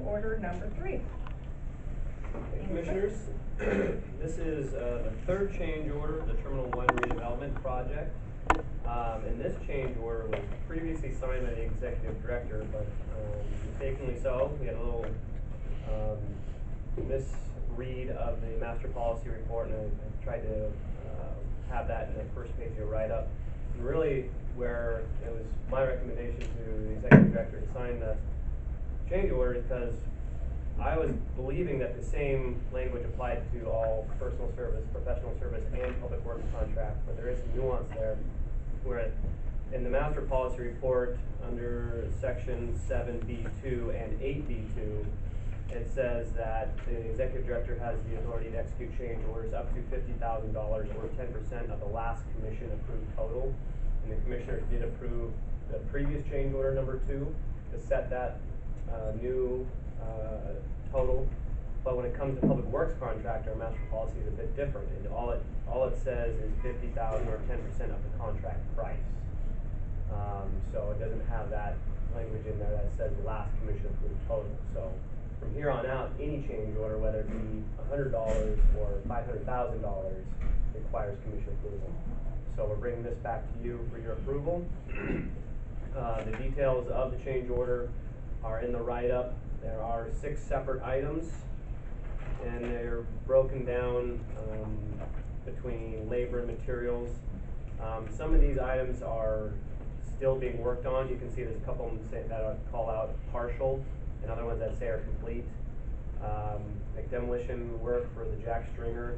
Order number 3. Commissioners, this is the third change order, the Terminal 1 redevelopment project. And this change order was previously signed by the executive director, but mistakenly so. We had a little misread of the master policy report, and I tried to have that in the first page of your write-up. And really, where it was my recommendation to the executive director to sign the change order is because I was believing that the same language applied to all personal service, professional service, and public works contracts, but there is some nuance there, where in the master policy report, under section 7B2 and 8B2, it says that the executive director has the authority to execute change orders up to $50,000 or 10% of the last commission approved total. And the commissioners did approve the previous change order number 2 to set that new total. But when it comes to public works contract, our master policy is a bit different, and all it says is $50,000 or 10% of the contract price. So it doesn't have that language in there that says the last commission approved total. So from here on out, any change order, whether it be $100 or $500,000, requires commission approval. So we're bringing this back to you for your approval. The details of the change order are in the write-up. There are 6 separate items, and they're broken down between labor and materials. Some of these items are still being worked on. You can see there's a couple of them that call out partial, and other ones that say are complete. Like demolition work for the Jack Stringer,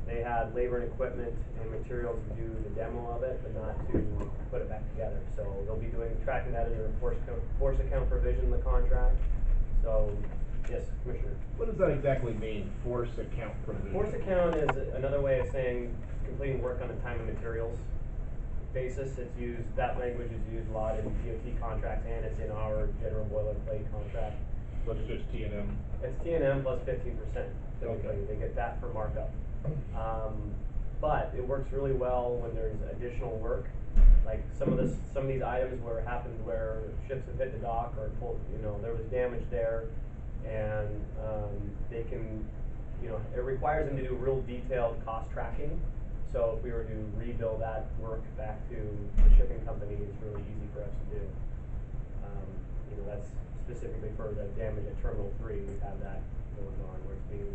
they had labor and equipment and materials to do the demo of it, but not to put it back together. So they'll be tracking that in their force account provision in the contract. So, yes, Commissioner. What does that exactly mean, force account provision? Force account is another way of saying completing work on a time and materials basis. It's used, that language is used a lot in DOT contracts, and it's in our general boilerplate contract. So it's just T&M? It's T&M plus 15%. Typically, Okay. they get that for markup. But it works really well when there's additional work. Like some of these items where it happens where ships have hit the dock or pulled, there was damage there, and they can, it requires them to do real detailed cost tracking. So if we were to rebuild that work back to the shipping company, it's really easy for us to do. That's specifically for the damage at Terminal 3. We have that going on where it's being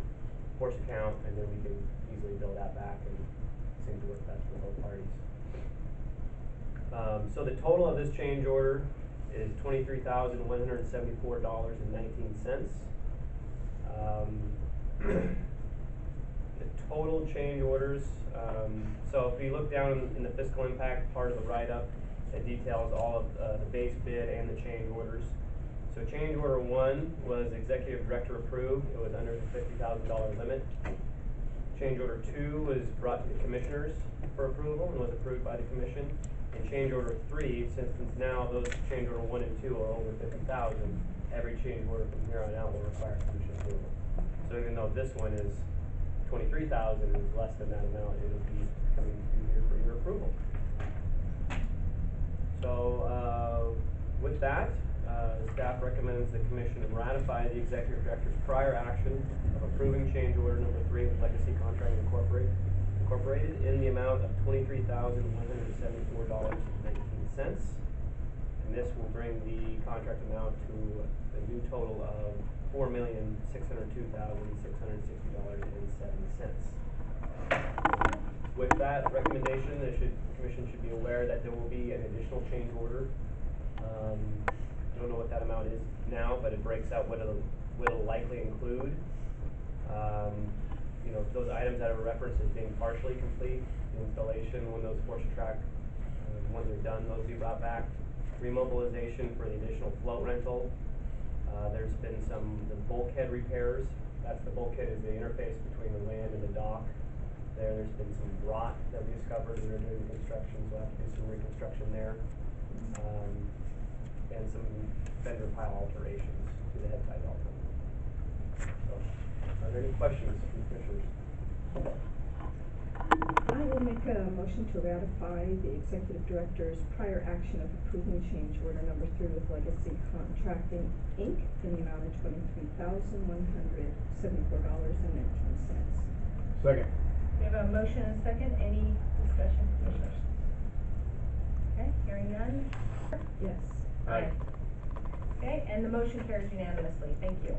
force account, and then we can easily build that back, and it seems to work best for both parties. So the total of this change order is $23,174.19. The total change orders, so if you look down in the fiscal impact part of the write-up, it details all of the base bid and the change orders. So change order 1 was executive director approved. It was under the $50,000 limit. Change order 2 was brought to the commissioners for approval and was approved by the commission. And change order 3, since now those change order 1 and 2 are over $50,000, every change order from here on out will require commission approval. So even though this one is $23,000 is less than that amount, it will be coming to you here for your approval. So with that, staff recommends the commission ratify the executive director's prior action of approving change order number 3 with Legacy Contracting Incorporated in the amount of $23,174.19. And this will bring the contract amount to a new total of $4,602,660.07. With that recommendation, the commission should be aware that there will be an additional change order. I don't know what that amount is now, but it breaks out what it'll likely include. Those items that are referenced as being partially complete, the installation, when those force track, when they're done, those will be brought back. Remobilization for the additional float rental. There's been the bulkhead repairs. That's the bulkhead is the interface between the land and the dock. There's been some rot that we discovered when we were doing construction, so we'll have to do some reconstruction there. And some fender pile alterations to the head tie vault. So, are there any questions from commissioners? I will make a a motion to ratify the executive director's prior action of approving change order number 3 with Legacy Contracting, Inc. in the amount of $23,174.19. Second. We have a motion and a second. Any discussion, commissioners? Okay, hearing none. Yes. Aye. Okay, and the motion carries unanimously. Thank you.